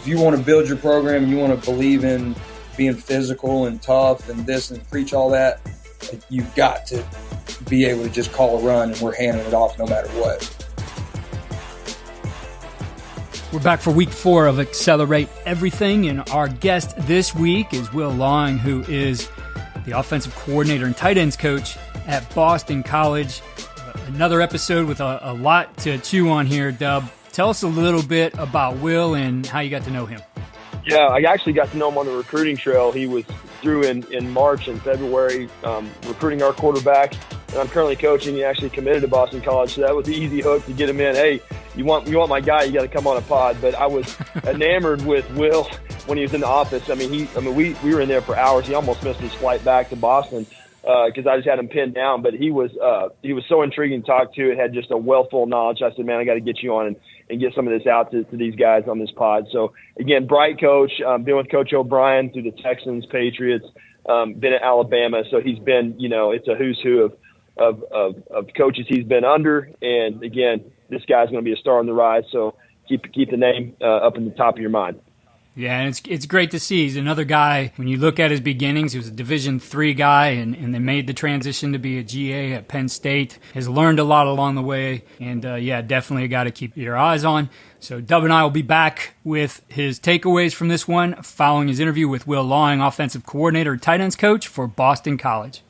if you want to build your program, you want to believe in being physical and tough and this and preach all that, like, you've got to be able to just call a run, and we're handing it off no matter what. We're back for week 4 of Accelerate Everything, and our guest this week is Will Lawing, who is the offensive coordinator and tight ends coach at Boston College. Another episode with a lot to chew on here, Dub. Tell us a little bit about Will and how you got to know him. Yeah, I actually got to know him on the recruiting trail. He was through in March and February recruiting our quarterback, and I'm currently coaching. He actually committed to Boston College, so that was the easy hook to get him in. Hey, you want my guy, you got to come on a pod. But I was enamored with Will when he was in the office. We were in there for hours. He almost missed his flight back to Boston because I just had him pinned down. But he was so intriguing to talk to. It had just a well full knowledge. I said, man, I got to get you on and get some of this out to these guys on this pod. So again, bright coach, been with Coach O'Brien through the Texans, Patriots, been at Alabama. So he's been, it's a who's who of coaches he's been under. And again, this guy's going to be a star on the rise. So keep the name up in the top of your mind. Yeah, and it's great to see. He's another guy, when you look at his beginnings, he was a Division III guy and then made the transition to be a GA at Penn State. Has learned a lot along the way, and definitely a guy to keep your eyes on. So Dub and I will be back with his takeaways from this one following his interview with Will Lawing, offensive coordinator and tight ends coach for Boston College.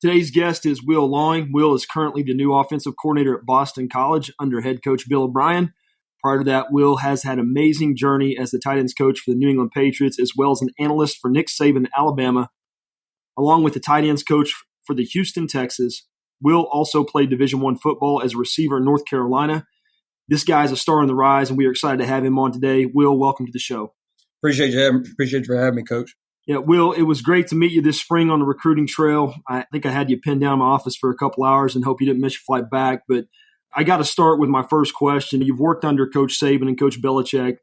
Today's guest is Will Lawing. Will is currently the new offensive coordinator at Boston College under head coach Bill O'Brien. Prior to that, Will has had an amazing journey as the tight ends coach for the New England Patriots, as well as an analyst for Nick Saban in Alabama, along with the tight ends coach for the Houston Texans. Will also played Division I football as a receiver in North Carolina. This guy is a star on the rise, and we are excited to have him on today. Will, welcome to the show. Appreciate you for having me, Coach. Yeah, Will, it was great to meet you this spring on the recruiting trail. I think I had you pinned down in my office for a couple hours and hope you didn't miss your flight back, but I got to start with my first question. You've worked under Coach Saban and Coach Belichick,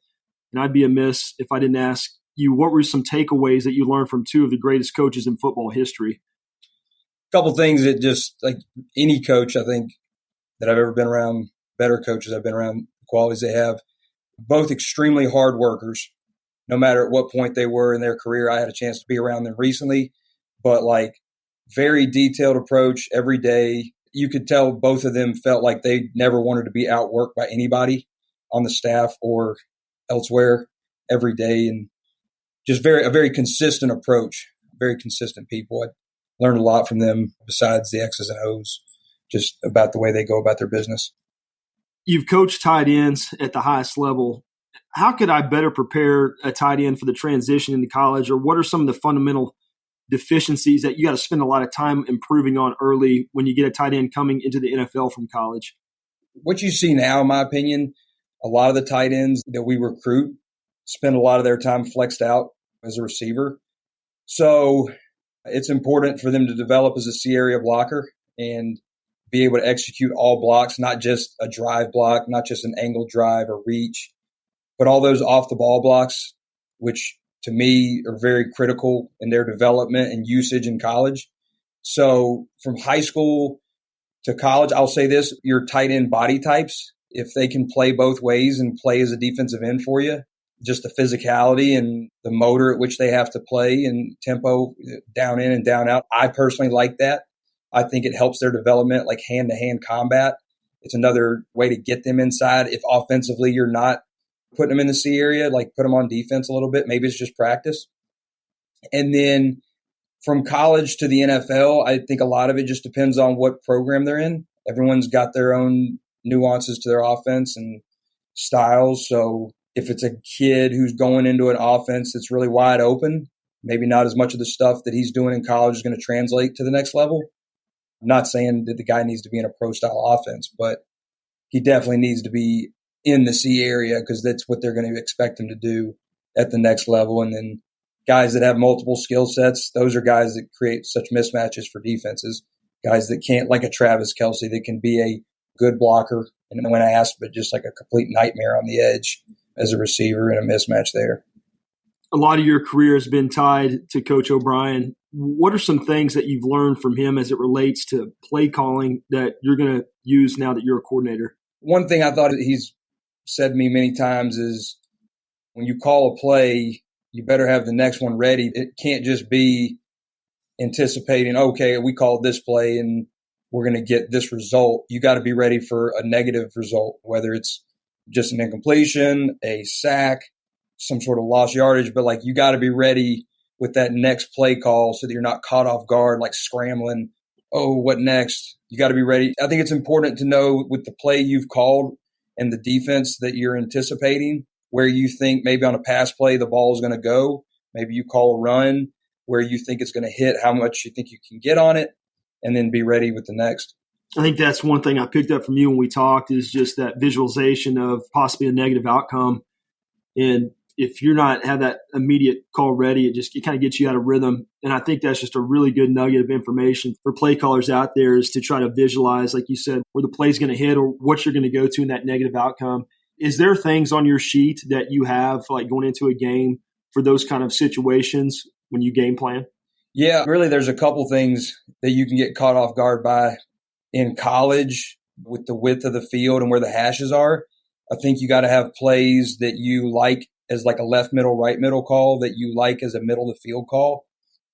and I'd be amiss if I didn't ask you what were some takeaways that you learned from two of the greatest coaches in football history? A couple things that just, like any coach, I think, that I've ever been around, better coaches I've been around, the qualities they have, both extremely hard workers, no matter at what point they were in their career. I had a chance to be around them recently, but like very detailed approach every day. You could tell both of them felt like they never wanted to be outworked by anybody on the staff or elsewhere every day, and just a very consistent approach, very consistent people. I learned a lot from them besides the X's and O's, just about the way they go about their business. You've coached tight ends at the highest level. How could I better prepare a tight end for the transition into college, or what are some of the fundamental deficiencies that you got to spend a lot of time improving on early when you get a tight end coming into the NFL from college? What you see now, in my opinion, a lot of the tight ends that we recruit spend a lot of their time flexed out as a receiver. So it's important for them to develop as a C area blocker and be able to execute all blocks, not just a drive block, not just an angle drive or reach, but all those off the ball blocks, which to me are very critical in their development and usage in college. So from high school to college, I'll say this, your tight end body types, if they can play both ways and play as a defensive end for you, just the physicality and the motor at which they have to play and tempo down in and down out. I personally like that. I think it helps their development, like hand-to-hand combat. It's another way to get them inside. If offensively you're not putting them in the C area, like put them on defense a little bit. Maybe it's just practice. And then from college to the NFL, I think a lot of it just depends on what program they're in. Everyone's got their own nuances to their offense and styles. So if it's a kid who's going into an offense that's really wide open, maybe not as much of the stuff that he's doing in college is going to translate to the next level. I'm not saying that the guy needs to be in a pro-style offense, but he definitely needs to be in the C area because that's what they're going to expect him to do at the next level. And then guys that have multiple skill sets, those are guys that create such mismatches for defenses, guys that can't, like a Travis Kelce, that can be a good blocker. And when I asked, but just like a complete nightmare on the edge as a receiver and a mismatch there. A lot of your career has been tied to Coach O'Brien. What are some things that you've learned from him as it relates to play calling that you're going to use now that you're a coordinator? One thing I thought he's said to me many times is when you call a play, you better have the next one ready. It can't just be anticipating, okay, we called this play and we're going to get this result. You got to be ready for a negative result, whether it's just an incompletion, a sack, some sort of lost yardage, but like you got to be ready with that next play call so that you're not caught off guard, like scrambling. Oh, what next? You got to be ready. I think it's important to know with the play you've called and the defense that you're anticipating, where you think maybe on a pass play the ball is going to go. Maybe you call a run where you think it's going to hit, how much you think you can get on it, and then be ready with the next. I think that's one thing I picked up from you when we talked is just that visualization of possibly a negative outcome. And if you're not have that immediate call ready, it kind of gets you out of rhythm. And I think that's just a really good nugget of information for play callers out there is to try to visualize, like you said, where the play's going to hit or what you're going to go to in that negative outcome. Is there things on your sheet that you have like going into a game for those kind of situations when you game plan? Yeah, really there's a couple things that you can get caught off guard by in college with the width of the field and where the hashes are. I think you got to have plays that you like as like a left middle, right middle call that you like as a middle of the field call.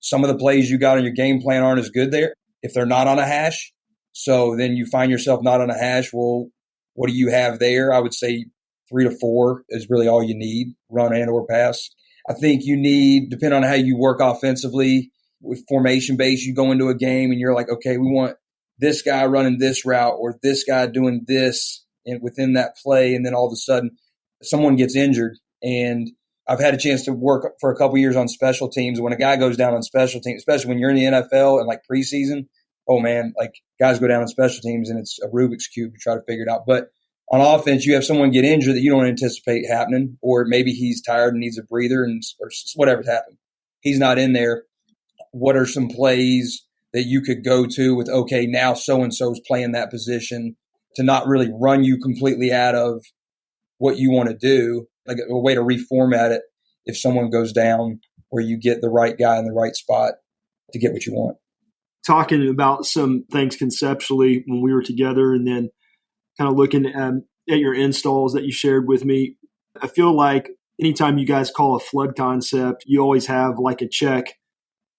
Some of the plays you got on your game plan aren't as good there if they're not on a hash. So then you find yourself not on a hash. Well, what do you have there? I would say 3 to 4 is really all you need, run and or pass. I think you need, depending on how you work offensively, with formation base, you go into a game and you're like, okay, we want this guy running this route or this guy doing this and within that play. And then all of a sudden someone gets injured. And I've had a chance to work for a couple years on special teams. When a guy goes down on special teams, especially when you're in the NFL and like preseason, oh man, like guys go down on special teams and it's a Rubik's Cube to try to figure it out. But on offense, you have someone get injured that you don't anticipate happening, or maybe he's tired and needs a breather and or whatever's happened. He's not in there. What are some plays that you could go to with, okay, now so-and-so's playing that position to not really run you completely out of what you want to do, like a way to reformat it if someone goes down where you get the right guy in the right spot to get what you want. Talking about some things conceptually when we were together and then kind of looking at your installs that you shared with me, I feel like anytime you guys call a flood concept, you always have like a check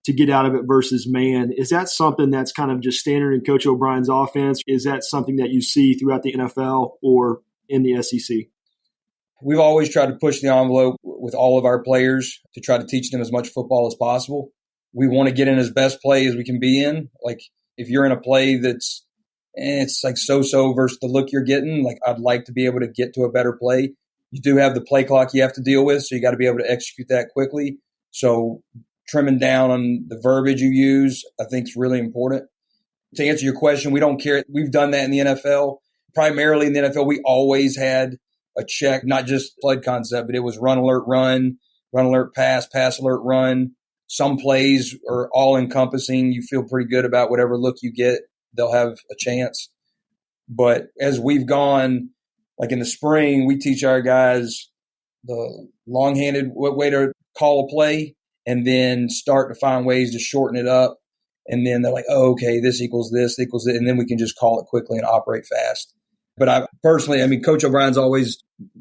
to get out of it versus man. Is that something that's kind of just standard in Coach O'Brien's offense? Is that something that you see throughout the NFL or in the SEC? We've always tried to push the envelope with all of our players to try to teach them as much football as possible. We want to get in as best play as we can be in. Like if you're in a play that's it's like so-so versus the look you're getting, like I'd like to be able to get to a better play. You do have the play clock you have to deal with, so you got to be able to execute that quickly. So trimming down on the verbiage you use, I think is really important. To answer your question, we don't care. We've done that in the NFL. Primarily in the NFL, we always had a check, not just flood concept, but it was run alert, run alert, pass alert, run. Some plays are all encompassing. You feel pretty good about whatever look you get. They'll have a chance. But as we've gone, like in the spring, we teach our guys the long-handed way to call a play and then start to find ways to shorten it up. And then they're like, oh, okay, this equals this, equals it. And then we can just call it quickly and operate fast. But I personally, Coach O'Brien's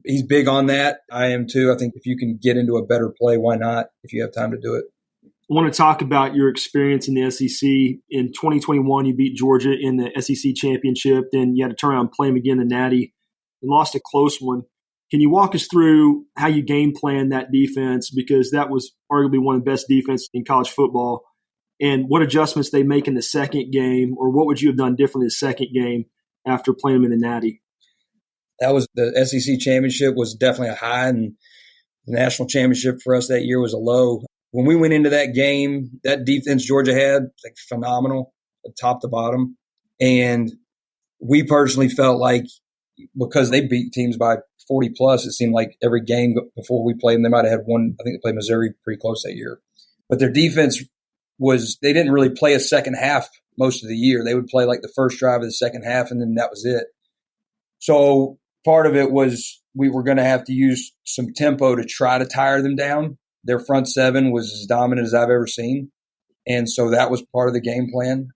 he's big on that. I am too. I think if you can get into a better play, why not if you have time to do it? I want to talk about your experience in the SEC. In 2021, you beat Georgia in the SEC championship. Then you had to turn around and play them again in the Natty and lost a close one. Can you walk us through how you game plan that defense? Because that was arguably one of the best defenses in college football. And what adjustments they make in the second game, or what would you have done differently in the second game after playing them in the Natty? That was the SEC championship was definitely a high, and the national championship for us that year was a low. When we went into that game, that defense Georgia had, like phenomenal, top to bottom. And we personally felt like because they beat teams by 40 plus, it seemed like every game before we played them, they might have had one. I think they played Missouri pretty close that year. But their defense they didn't really play a second half most of the year. They would play like the first drive of the second half, and then that was it. So part of it was we were going to have to use some tempo to try to tire them down. Their front seven was as dominant as I've ever seen. And so that was part of the game plan.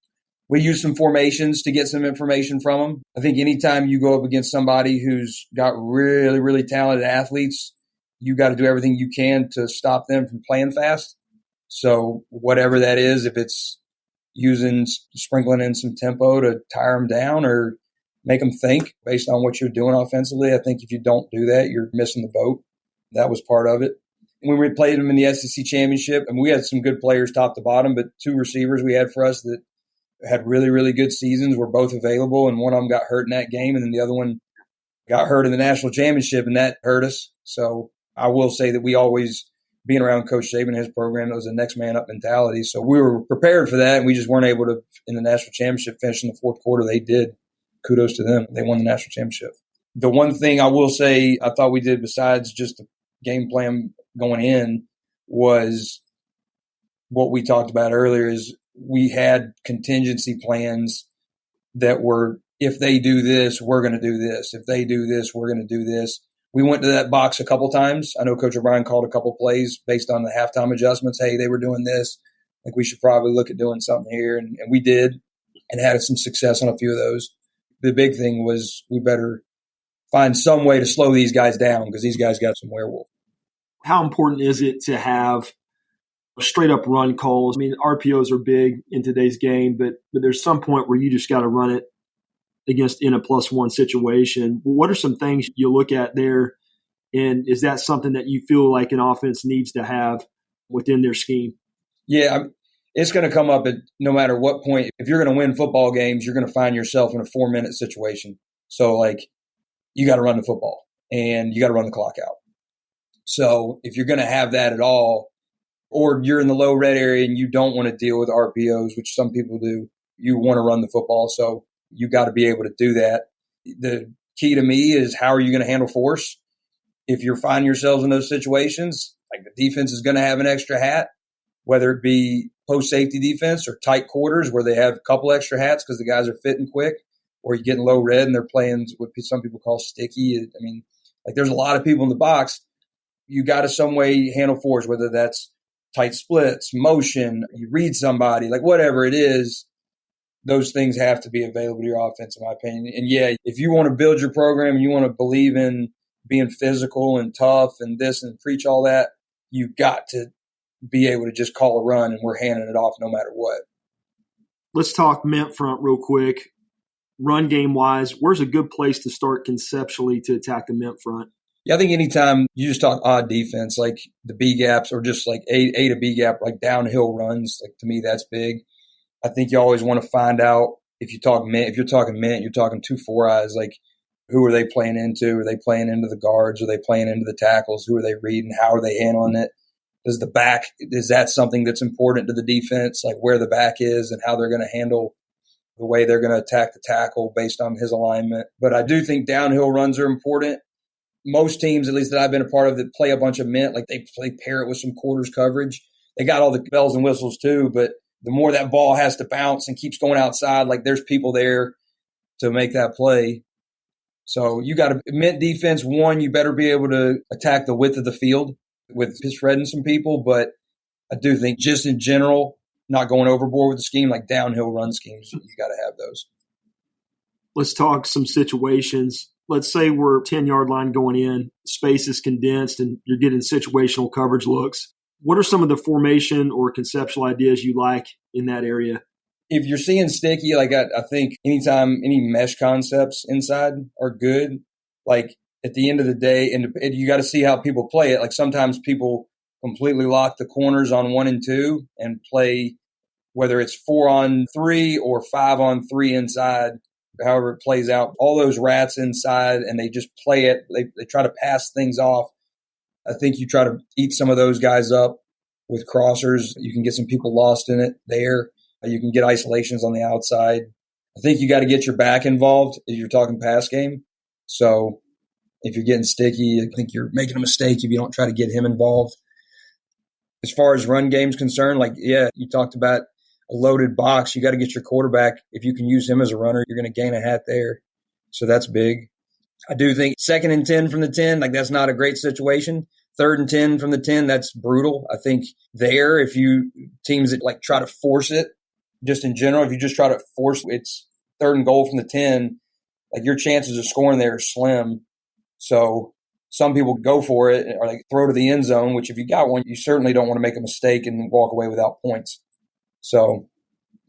we use some formations to get some information from them. I think anytime you go up against somebody who's got really, really talented athletes, you got to do everything you can to stop them from playing fast. So whatever that is, if it's sprinkling in some tempo to tire them down or make them think based on what you're doing offensively, I think if you don't do that, you're missing the boat. That was part of it. When we played them in the SEC championship, and we had some good players top to bottom, but two receivers we had for us that had really, really good seasons were both available, and one of them got hurt in that game, and then the other one got hurt in the national championship, and that hurt us. So I will say that we always, being around Coach Saban and his program, it was a next man up mentality. So we were prepared for that, and we just weren't able to, in the national championship, finish in the fourth quarter. They did. Kudos to them. They won the national championship. The one thing I will say I thought we did besides just the game plan going in was what we talked about earlier is we had contingency plans that were, if they do this, we're going to do this. If they do this, we're going to do this. We went to that box a couple times. I know Coach O'Brien called a couple plays based on the halftime adjustments. Hey, they were doing this. Like, we should probably look at doing something here. And we did and had some success on a few of those. The big thing was we better find some way to slow these guys down because these guys got some werewolf. How important is it to have straight up run calls? I mean, RPOs are big in today's game, but there's some point where you just got to run it against in a +1 situation. What are some things you look at there? And is that something that you feel like an offense needs to have within their scheme? Yeah, it's going to come up at no matter what point. If you're going to win football games, you're going to find yourself in a 4-minute situation. So, like, you got to run the football and you got to run the clock out. So if you're going to have that at all, or you're in the low red area and you don't want to deal with RPOs, which some people do, you want to run the football. So you got to be able to do that. The key to me is how are you going to handle force? If you're finding yourselves in those situations, like the defense is going to have an extra hat, whether it be post-safety defense or tight quarters where they have a couple extra hats because the guys are fitting quick, or you're getting low red and they're playing what some people call sticky. I mean, like, there's a lot of people in the box. You got to some way handle force, whether that's tight splits, motion, you read somebody, like whatever it is, those things have to be available to your offense, in my opinion. And yeah, if you want to build your program and you want to believe in being physical and tough and this and preach all that, you got to be able to just call a run and we're handing it off no matter what. Let's talk mint front real quick. Run game wise, where's a good place to start conceptually to attack the mint front? Yeah, I think anytime you just talk odd defense, like the B gaps or just like A to B gap, like downhill runs, like to me, that's big. I think you always want to find out if you're talking mint, you're talking 2 4 eyes, like who are they playing into? Are they playing into the guards? Are they playing into the tackles? Who are they reading? How are they handling it? Is that something that's important to the defense, like where the back is and how they're going to handle the way they're going to attack the tackle based on his alignment? But I do think downhill runs are important. Most teams, at least that I've been a part of, that play a bunch of mint, like they pair it with some quarters coverage. They got all the bells and whistles too, but the more that ball has to bounce and keeps going outside, like there's people there to make that play. So you got a mint defense. One, you better be able to attack the width of the field with just shredding some people. But I do think just in general, not going overboard with the scheme, like downhill run schemes, you got to have those. Let's talk some situations. Let's say we're 10-yard line going in, space is condensed, and you're getting situational coverage looks. What are some of the formation or conceptual ideas you like in that area? If you're seeing sticky, like I think anytime any mesh concepts inside are good, like at the end of the day, and you got to see how people play it. Like sometimes people completely lock the corners on 1 and 2 and play, whether it's 4-on-3 or 5-on-3 inside, however it plays out, all those rats inside, and they just play it. They try to pass things off. I think you try to eat some of those guys up with crossers. You can get some people lost in it there. You can get isolations on the outside. I think you got to get your back involved if you're talking pass game. So if you're getting sticky, I think you're making a mistake if you don't try to get him involved. As far as run game's concerned, like, yeah, you talked about a loaded box. You got to get your quarterback. If you can use him as a runner, you're going to gain a hat there. So that's big. I do think 2nd and 10 from the 10, like that's not a great situation. 3rd and 10 from the 10, that's brutal. I think there, if you teams that like try to force it, just in general, if you just try to force it's 3rd and goal from the 10, like your chances of scoring there are slim. So some people go for it or like throw to the end zone, which if you got one, you certainly don't want to make a mistake and walk away without points. So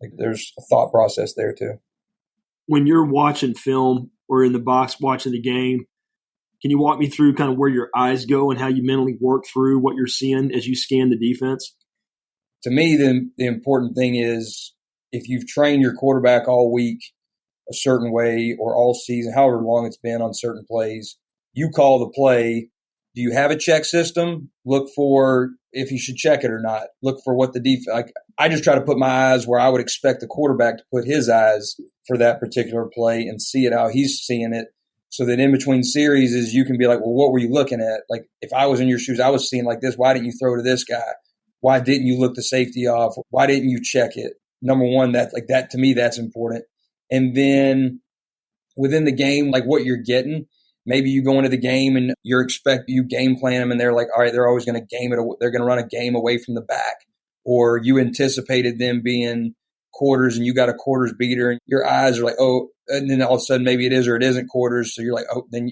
like, there's a thought process there too. When you're watching film or in the box watching the game, can you walk me through kind of where your eyes go and how you mentally work through what you're seeing as you scan the defense? To me, the important thing is if you've trained your quarterback all week a certain way or all season, however long it's been on certain plays, you call the play. Do you have a check system? Look for if you should check it or not. Look for what the defense. Like, I just try to put my eyes where I would expect the quarterback to put his eyes for that particular play and see it how he's seeing it. So that in between series is you can be like, well, what were you looking at? Like if I was in your shoes, I was seeing like this. Why didn't you throw to this guy? Why didn't you look the safety off? Why didn't you check it? Number one, that to me, that's important. And then within the game, like what you're getting, maybe you go into the game and you game plan them and they're like, all right, they're always going to game it. They're going to run a game away from the back, or you anticipated them being quarters and you got a quarters beater and your eyes are like, oh, and then all of a sudden maybe it is or it isn't quarters. So you're like, oh, then,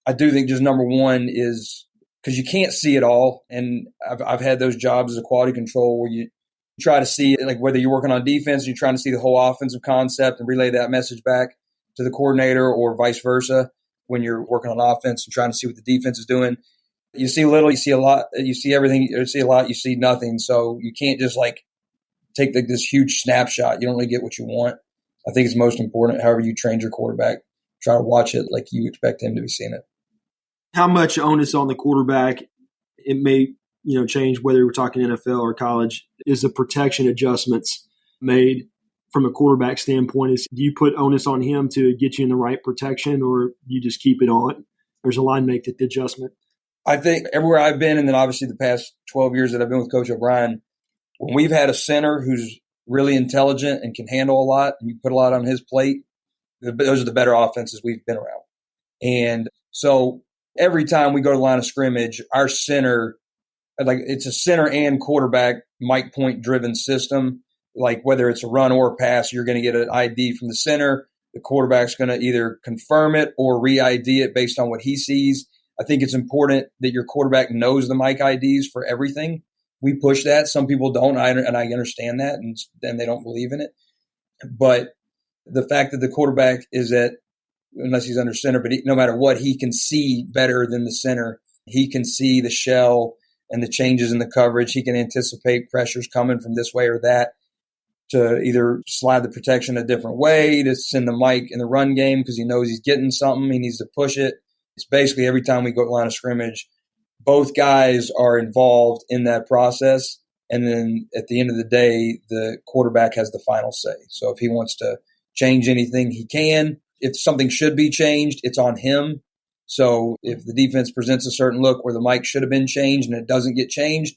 I do think just number one is because you can't see it all. And I've had those jobs as a quality control where you try to see it, like whether you're working on defense, you're trying to see the whole offensive concept and relay that message back to the coordinator or vice versa. When you're working on offense and trying to see what the defense is doing, you see little, you see a lot, you see everything, you see a lot, you see nothing. So you can't just like take this huge snapshot. You don't really get what you want. I think it's most important, however you train your quarterback, try to watch it like you expect him to be seeing it. How much onus on the quarterback, it may change whether we're talking NFL or college, is the protection adjustments made from a quarterback standpoint? Do you put onus on him to get you in the right protection, or you just keep it on? There's a line make the adjustment. I think everywhere I've been, and then obviously the past 12 years that I've been with Coach O'Brien, when we've had a center who's really intelligent and can handle a lot, and you put a lot on his plate, those are the better offenses we've been around. And so every time we go to the line of scrimmage, our center, like it's a center and quarterback Mike point driven system. Like whether it's a run or a pass, you're going to get an ID from the center. The quarterback's going to either confirm it or re-ID it based on what he sees. I think it's important that your quarterback knows the Mike IDs for everything. We push that. Some people don't, and I understand that, and then they don't believe in it. But the fact that the quarterback is unless he's under center, but no matter what, he can see better than the center. He can see the shell and the changes in the coverage. He can anticipate pressures coming from this way or that, to either slide the protection a different way, to send the Mike in the run game because he knows he's getting something. He needs to push it. It's basically every time we go to line of scrimmage, both guys are involved in that process. And then at the end of the day, the quarterback has the final say. So if he wants to change anything, he can. If something should be changed, it's on him. So if the defense presents a certain look where the Mike should have been changed and it doesn't get changed,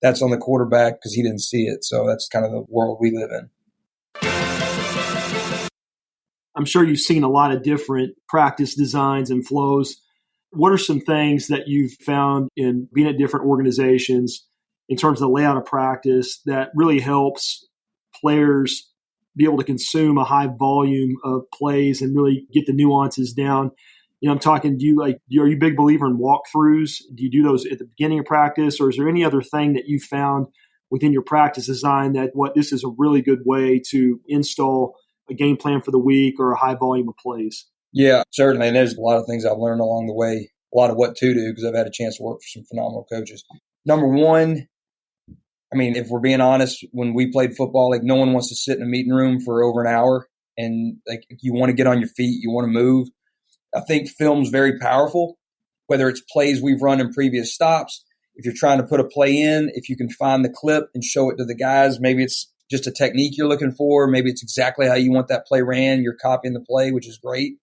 that's on the quarterback because he didn't see it. So that's kind of the world we live in. I'm sure you've seen a lot of different practice designs and flows. What are some things that you've found in being at different organizations in terms of the layout of practice that really helps players be able to consume a high volume of plays and really get the nuances down? I'm talking, are you a big believer in walkthroughs? Do you do those at the beginning of practice, or is there any other thing that you found within your practice design that this is a really good way to install a game plan for the week or a high volume of plays? Yeah, certainly. And there's a lot of things I've learned along the way, a lot of what to do because I've had a chance to work for some phenomenal coaches. Number one, if we're being honest, when we played football, like no one wants to sit in a meeting room for over an hour and like you want to get on your feet, you want to move. I think film's very powerful, whether it's plays we've run in previous stops. If you're trying to put a play in, if you can find the clip and show it to the guys, maybe it's just a technique you're looking for. Maybe it's exactly how you want that play ran. You're copying the play, which is great.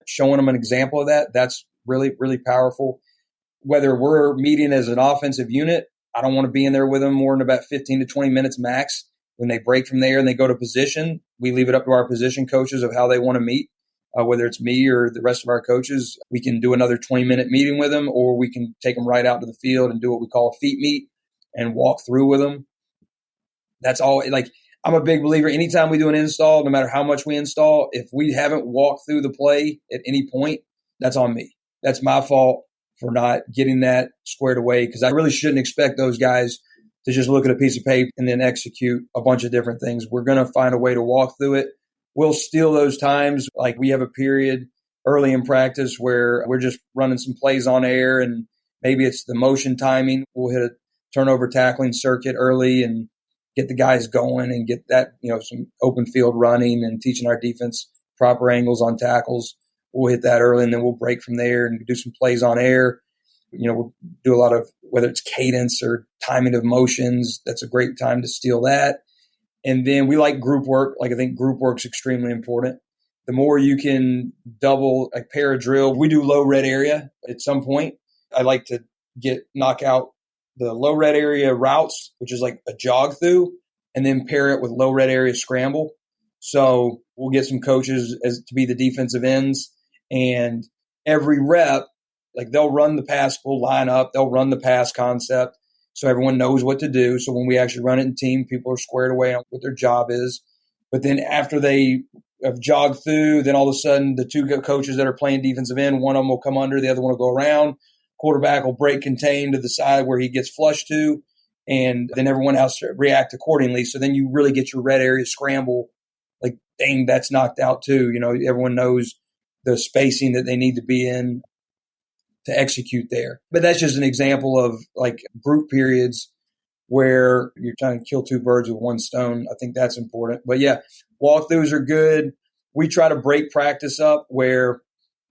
Showing them an example of that, that's really, really powerful. Whether we're meeting as an offensive unit, I don't want to be in there with them more than about 15 to 20 minutes max. When they break from there and they go to position, we leave it up to our position coaches of how they want to meet. Whether it's me or the rest of our coaches, we can do another 20-minute meeting with them, or we can take them right out to the field and do what we call a feet meet and walk through with them. That's all. Like, I'm a big believer. Anytime we do an install, no matter how much we install, if we haven't walked through the play at any point, that's on me. That's my fault for not getting that squared away, because I really shouldn't expect those guys to just look at a piece of paper and then execute a bunch of different things. We're going to find a way to walk through it. We'll steal those times. Like we have a period early in practice where we're just running some plays on air, and maybe it's the motion timing. We'll hit a turnover tackling circuit early and get the guys going and get that, some open field running and teaching our defense proper angles on tackles. We'll hit that early, and then we'll break from there and do some plays on air. We'll do a lot of, whether it's cadence or timing of motions. That's a great time to steal that. And then we like group work. Like I think group work's extremely important. The more you can double, like pair a drill. We do low red area at some point. I like to knock out the low red area routes, which is like a jog through, and then pair it with low red area scramble. So we'll get some coaches as to be the defensive ends, and every rep, like they'll run the pass, we'll line up, they'll run the pass concept so everyone knows what to do. So when we actually run it in team, people are squared away on what their job is. But then after they have jogged through, then all of a sudden the two coaches that are playing defensive end, one of them will come under, the other one will go around. Quarterback will break contain to the side where he gets flushed to, and then everyone else react accordingly. So then you really get your red area scramble. Like, dang, that's knocked out too. Everyone knows the spacing that they need to be in to execute there. But that's just an example of like group periods where you're trying to kill two birds with one stone. I think that's important. But yeah, walkthroughs are good. We try to break practice up where,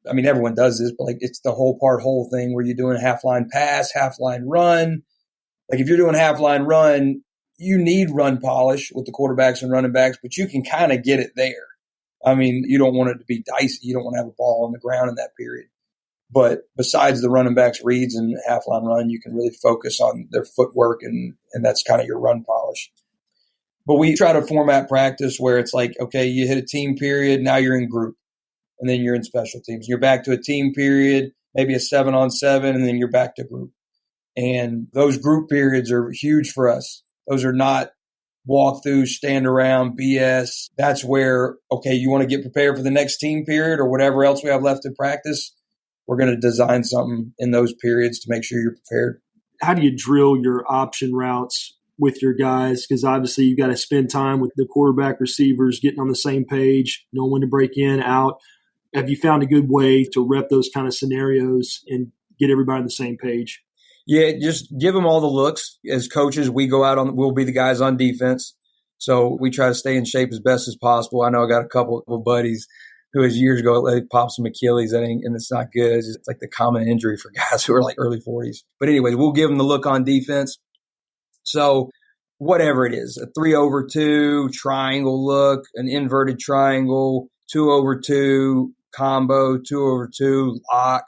everyone does this, but like it's the whole thing where you're doing a half line pass, half line run. Like if you're doing half line run, you need run polish with the quarterbacks and running backs, but you can kind of get it there. You don't want it to be dicey. You don't want to have a ball on the ground in that period. But besides the running backs reads and half line run, you can really focus on their footwork, and that's kind of your run polish. But we try to format practice where it's like, okay, you hit a team period, now you're in group, and then you're in special teams. You're back to a team period, maybe a 7-on-7, and then you're back to group. And those group periods are huge for us. Those are not walkthrough, stand around, BS. That's where, okay, you want to get prepared for the next team period or whatever else we have left in practice. We're going to design something in those periods to make sure you're prepared. How do you drill your option routes with your guys? Because obviously you got to spend time with the quarterback, receivers, getting on the same page, knowing when to break in, out. Have you found a good way to rep those kind of scenarios and get everybody on the same page? Yeah, just give them all the looks. As coaches, we go out we'll be the guys on defense. So we try to stay in shape as best as possible. I know I got a couple of buddies who was years ago, they popped some Achilles, and it's not good. It's like the common injury for guys who are like early 40s. But anyways, we'll give them the look on defense. So whatever it is, a 3-over-2 triangle look, an inverted triangle, 2-over-2 combo, 2-over-2 lock,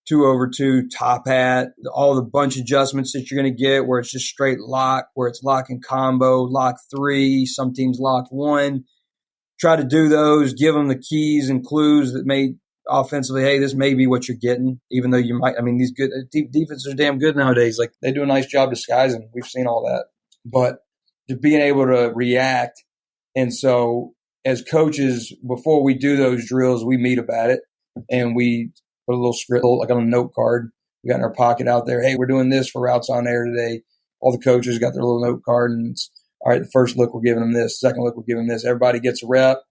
2-over-2 top hat, all the bunch adjustments that you're going to get where it's just straight lock, where it's lock and combo, lock 3, some teams lock 1. Try to do those, give them the keys and clues that may offensively, hey, this may be what you're getting, even though you might, these good defenses are damn good nowadays. Like they do a nice job disguising. We've seen all that. But just being able to react. And so as coaches, before we do those drills, we meet about it and we put a little script, like on a note card. We got in our pocket out there. Hey, we're doing this for routes on air today. All the coaches got their little note card, and it's, all right, the first look, we're giving them this. Second look, we're giving them this. Everybody gets a rep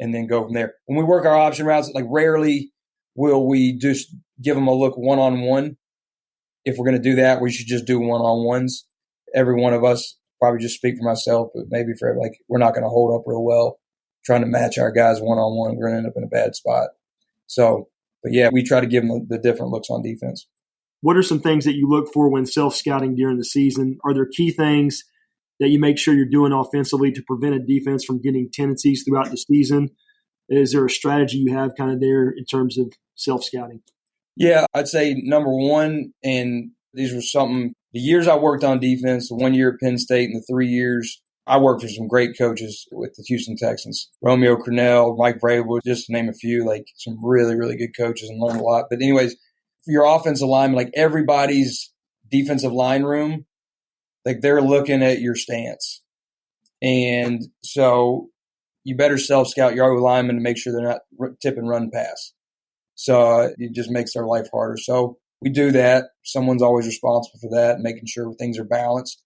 and then go from there. When we work our option routes, like rarely will we just give them a look one-on-one. If we're going to do that, we should just do one-on-ones. Every one of us, probably just speak for myself, but maybe for like, we're not going to hold up real well trying to match our guys one-on-one. We're going to end up in a bad spot. So, but yeah, we try to give them the different looks on defense. What are some things that you look for when self-scouting during the season? Are there key things that you make sure you're doing offensively to prevent a defense from getting tendencies throughout the season? Is there a strategy you have kind of there in terms of self-scouting? Yeah, I'd say number one, and these were something, the years I worked on defense, the 1 year at Penn State and the 3 years, I worked for some great coaches with the Houston Texans. Romeo Crennel, Mike Vrabel, just to name a few, like some really, really good coaches, and learned a lot. But anyways, your offensive lineman, like everybody's defensive line room, like they're looking at your stance. And so you better self-scout your linemen to make sure they're not tip and run pass. So it just makes their life harder. So we do that. Someone's always responsible for that, making sure things are balanced.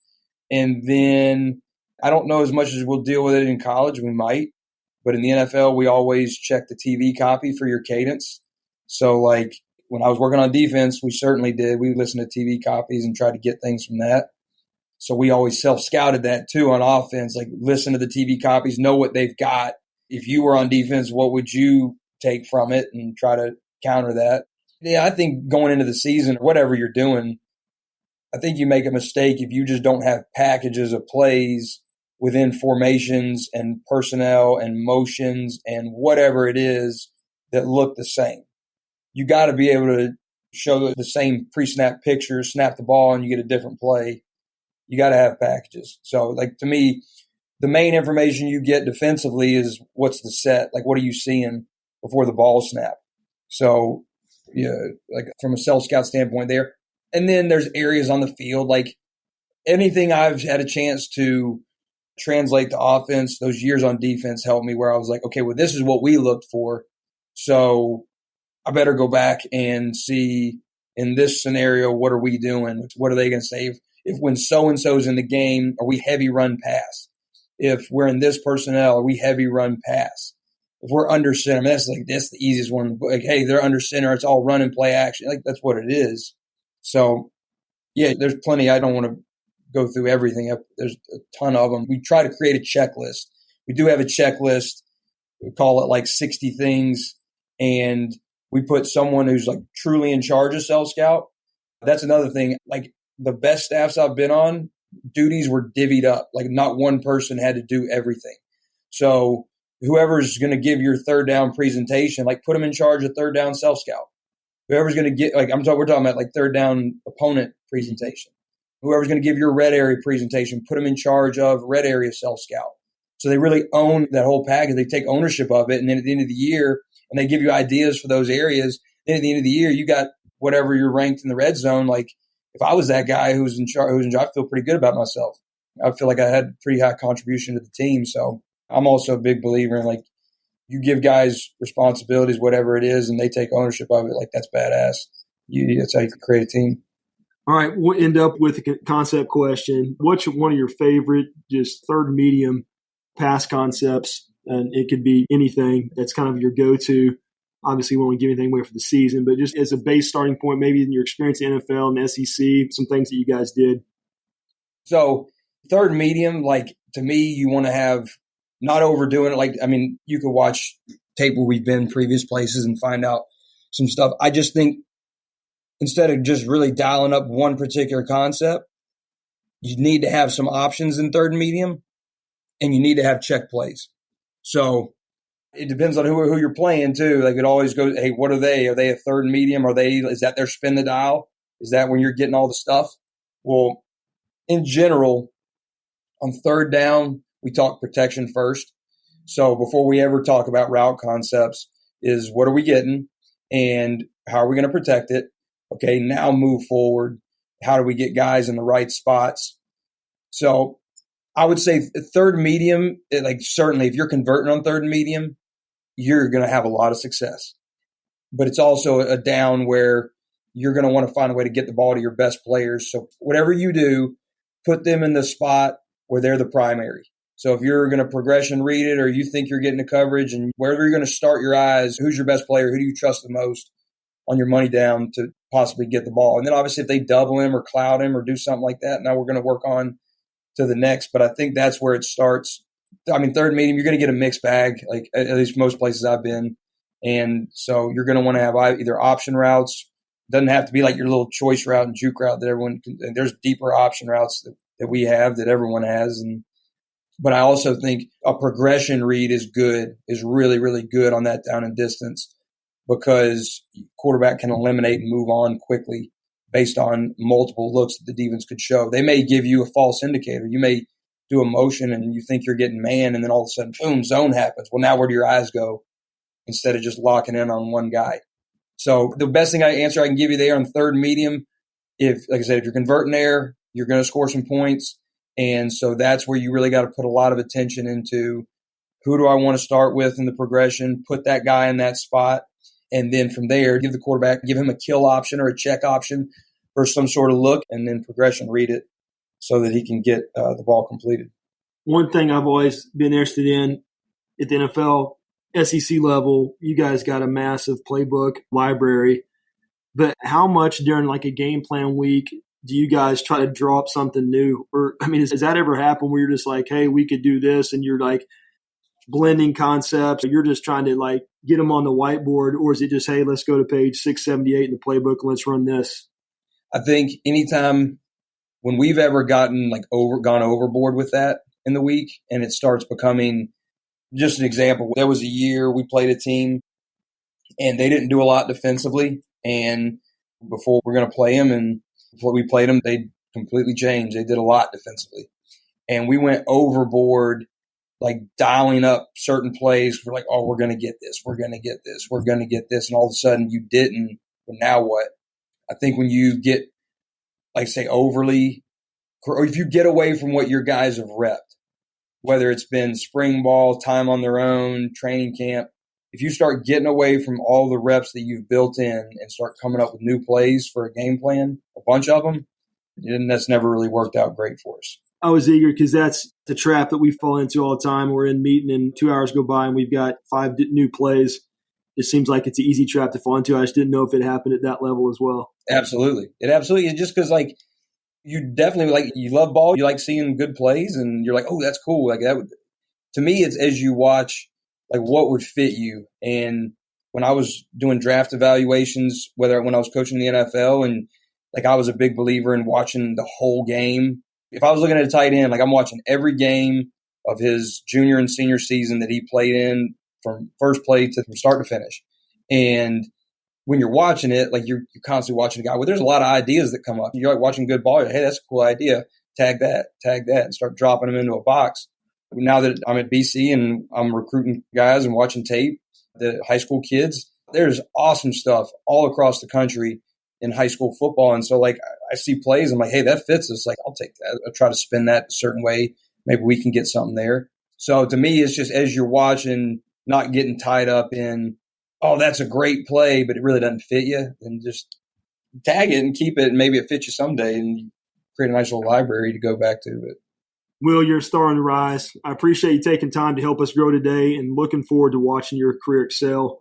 And then I don't know as much as we'll deal with it in college. We might. But in the NFL, we always check the TV copy for your cadence. So, like, when I was working on defense, we certainly did. We listened to TV copies and tried to get things from that. So we always self-scouted that, too, on offense. Like, listen to the TV copies, know what they've got. If you were on defense, what would you take from it and try to counter that? Yeah, I think going into the season, whatever you're doing, I think you make a mistake if you just don't have packages of plays within formations and personnel and motions and whatever it is that look the same. You got to be able to show the same pre-snap picture, snap the ball, and you get a different play. You got to have packages. So, like, to me, the main information you get defensively is what's the set, like what are you seeing before the ball snap. So, yeah, like from a self-scout standpoint there. And then there's areas on the field, like anything I've had a chance to translate to offense, those years on defense helped me where I was like, okay, well, this is what we looked for. So I better go back and see in this scenario, what are we doing? What are they going to say? If when so-and-so's in the game, are we heavy run pass? If we're in this personnel, are we heavy run pass? If we're under center, I mean, that's the easiest one. Like, hey, they're under center. It's all run and play action. Like, that's what it is. So, yeah, there's plenty. I don't want to go through everything. There's a ton of them. We try to create a checklist. We do have a checklist. We call it like 60 things. And we put someone who's like truly in charge of self-scout. That's another thing. Like the best staffs I've been on, duties were divvied up. Like not one person had to do everything. So whoever's going to give your third down presentation, like put them in charge of third down self-scout. Whoever's going to get, like we're talking about like third down opponent presentation. Whoever's going to give your red area presentation, put them in charge of red area self-scout. So they really own that whole package. They take ownership of it. And then at the end of the year, and they give you ideas for those areas, then at the end of the year, you got whatever you're ranked in the red zone. Like if I was that guy who's in charge, I feel pretty good about myself. I feel like I had pretty high contribution to the team. So I'm also a big believer in like you give guys responsibilities, whatever it is, and they take ownership of it. Like that's badass. That's how you can create a team. All right, we'll end up with a concept question. What's one of your favorite just third medium pass concepts? And it could be anything that's kind of your go-to. Obviously, we won't give anything away for the season, but just as a base starting point, maybe in your experience in the NFL and the SEC, some things that you guys did. So third medium, like to me, you want to have not overdoing it. Like, I mean, you could watch tape where we've been previous places and find out some stuff. I just think instead of just really dialing up one particular concept, you need to have some options in third and medium, and you need to have check plays. So it depends on who you're playing too. Like it always goes, hey, what are they? Are they a third and medium? Is that their spin the dial? Is that when you're getting all the stuff? Well, in general, on third down, we talk protection first. So before we ever talk about route concepts is what are we getting and how are we going to protect it? Okay, now move forward. How do we get guys in the right spots? So I would say third and medium, like certainly if you're converting on third and medium, you're going to have a lot of success. But it's also a down where you're going to want to find a way to get the ball to your best players. So whatever you do, put them in the spot where they're the primary. So if you're going to progression read it or you think you're getting the coverage and wherever you're going to start your eyes, who's your best player? Who do you trust the most on your money down to possibly get the ball? And then obviously if they double him or cloud him or do something like that, now we're going to work on to the next. But I think that's where it starts. I mean, third medium, you're going to get a mixed bag, like at least most places I've been. And so you're going to want to have either option routes. Doesn't have to be like your little choice route and juke route that everyone can. There's deeper option routes that we have that everyone has. But I also think a progression read is really, really good on that down and distance because quarterback can eliminate and move on quickly based on multiple looks that the defense could show. They may give you a false indicator. You may do a motion and you think you're getting man, and then all of a sudden, boom, zone happens. Well, now where do your eyes go instead of just locking in on one guy? So the best answer I can give you there on third and medium, like I said, if you're converting there, you're going to score some points. And so that's where you really got to put a lot of attention into who do I want to start with in the progression, put that guy in that spot. And then from there, give the quarterback, give him a kill option or a check option or some sort of look, and then progression read it so that he can get the ball completed. One thing I've always been interested in at the NFL, SEC level, you guys got a massive playbook library. But how much during like a game plan week do you guys try to draw up something new? Or, I mean, does that ever happen where you're just like, hey, we could do this, and you're like blending concepts, or you're just trying to like get them on the whiteboard? Or is it just, hey, let's go to page 678 in the playbook and let's run this? I think anytime when we've ever gone overboard with that in the week, and it starts becoming just an example, there was a year we played a team and they didn't do a lot defensively. And before we're going to play them, and before we played them, they completely changed. They did a lot defensively. And we went overboard, like dialing up certain plays. We're like, oh, we're going to get this. We're going to get this. We're going to get this. And all of a sudden you didn't. But now what? I think when you get, like, say, overly, or if you get away from what your guys have repped, whether it's been spring ball, time on their own, training camp, if you start getting away from all the reps that you've built in and start coming up with new plays for a game plan, a bunch of them, and that's never really worked out great for us. I was eager because that's the trap that we fall into all the time. We're in meeting and 2 hours go by and we've got 5 new plays. It seems like it's an easy trap to fall into. I just didn't know if it happened at that level as well. Absolutely. It absolutely is, just because, like, you definitely, like, you love ball. You like seeing good plays and you're like, oh, that's cool. Like, that would, to me, it's as you watch, like, what would fit you. And when I was doing draft evaluations, when I was coaching the NFL, and like, I was a big believer in watching the whole game. If I was looking at a tight end, like, I'm watching every game of his junior and senior season that he played in from first play from start to finish. And when you're watching it, like, you're constantly watching a guy. Well, there's a lot of ideas that come up. You're like watching good ball. You're like, hey, that's a cool idea. Tag that, and start dropping them into a box. Now that I'm at BC and I'm recruiting guys and watching tape, the high school kids, there's awesome stuff all across the country in high school football. And so, like, I see plays, I'm like, hey, that fits us. Like, I'll take that. I'll try to spin that a certain way. Maybe we can get something there. So to me, it's just as you're watching, not getting tied up in, oh, that's a great play, but it really doesn't fit you, then just tag it and keep it, and maybe it fits you someday, and create a nice little library to go back to. But Will, you're a star on the rise. I appreciate you taking time to help us grow today, and looking forward to watching your career excel.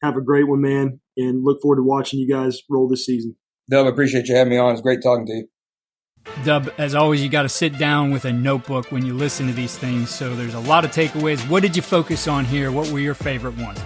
Have a great one, man, and look forward to watching you guys roll this season. Dub, I appreciate you having me on. It's great talking to you. Dub, as always, you got to sit down with a notebook when you listen to these things. So there's a lot of takeaways. What did you focus on here? What were your favorite ones?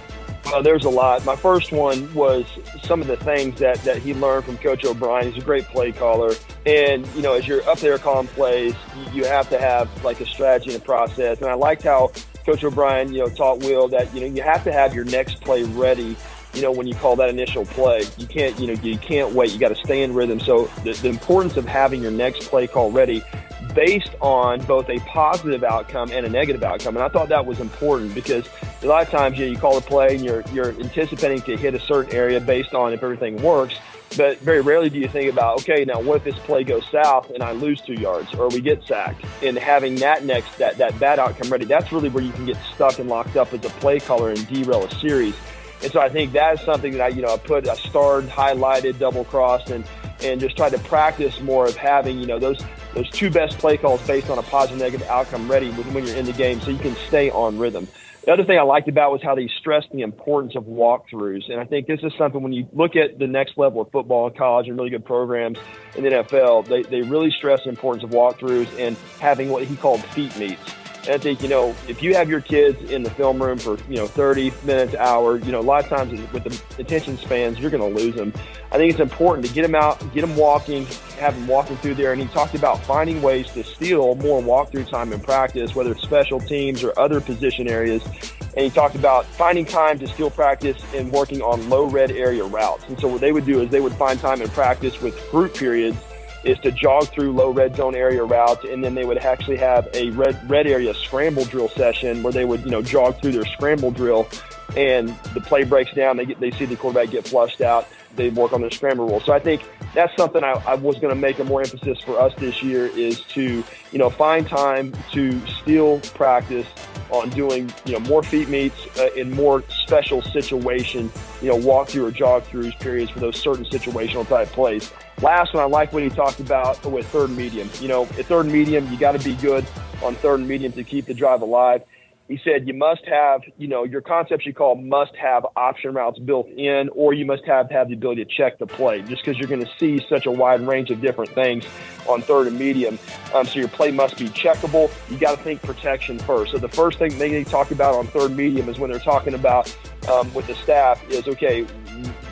There's a lot. My first one was some of the things that he learned from Coach O'Brien. He's a great play caller. And, you know, as you're up there calling plays, you have to have, like, a strategy and a process. And I liked how Coach O'Brien, you know, taught Will that, you know, you have to have your next play ready, you know, when you call that initial play. You can't wait. You got to stay in rhythm. So the importance of having your next play call ready based on both a positive outcome and a negative outcome. And I thought that was important because a lot of times, you call a play and you're anticipating to hit a certain area based on if everything works. But very rarely do you think about, okay, now what if this play goes south and I lose 2 yards or we get sacked? And having that bad outcome ready, that's really where you can get stuck and locked up as a play caller and derail a series. And so I think that is something that I put a starred, highlighted, double-crossed, and just tried to practice more of having, you know, those 2 best play calls based on a positive, negative outcome ready when you're in the game so you can stay on rhythm. The other thing I liked about was how they stressed the importance of walkthroughs. And I think this is something when you look at the next level of football and college and really good programs in the NFL, they really stress the importance of walkthroughs and having what he called feet meets. And I think, you know, if you have your kids in the film room for, 30 minutes, hour, a lot of times with the attention spans, you're going to lose them. I think it's important to get them out, get them walking, have them walking through there. And he talked about finding ways to steal more walkthrough time in practice, whether it's special teams or other position areas. And he talked about finding time to steal practice and working on low red area routes. And so what they would do is they would find time in practice with group periods is to jog through low red zone area routes, and then they would actually have a red area scramble drill session where they would, jog through their scramble drill, and the play breaks down. They see the quarterback get flushed out. They work on their scramble rule. So I think that's something I was going to make a more emphasis for us this year, is to, find time to still practice on doing, more feet meets in more special situation, walk through or jog throughs periods for those certain situational type plays. Last one, I like what he talked about with third and medium. At third and medium, you got to be good on third and medium to keep the drive alive. He said you must have, your concepts you call must have option routes built in, or you must have the ability to check the play, just because you're going to see such a wide range of different things on third and medium. So your play must be checkable. You got to think protection first. So the first thing they talk about on third and medium is when they're talking about with the staff is, okay,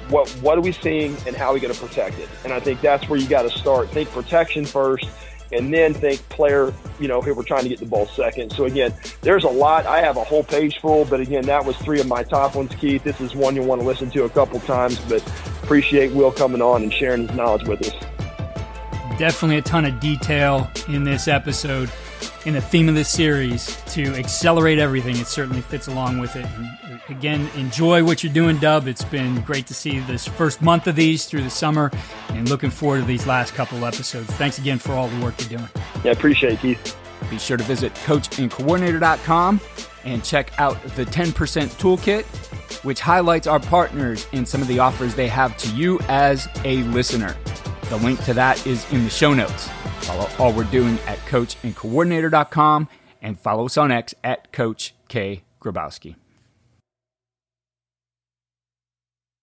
what are we seeing and how are we going to protect it? And I think that's where you got to start. Think protection first, and then think player, who we're trying to get the ball second. So again, there's a lot. I have a whole page full, but again, that was 3 of my top ones, Keith. This is one you'll want to listen to a couple times, but appreciate Will coming on and sharing his knowledge with us. Definitely a ton of detail in this episode. In the theme of this series, to accelerate everything, it certainly fits along with it. And again, enjoy what you're doing, Dub. It's been great to see this first month of these through the summer, and looking forward to these last couple of episodes. Thanks again for all the work you're doing. Yeah, appreciate it, Keith. Be sure to visit coachandcoordinator.com and check out the 10% Toolkit, which highlights our partners and some of the offers they have to you as a listener. The link to that is in the show notes. Follow all we're doing at coachandcoordinator.com and follow us on X at Coach K. Grabowski.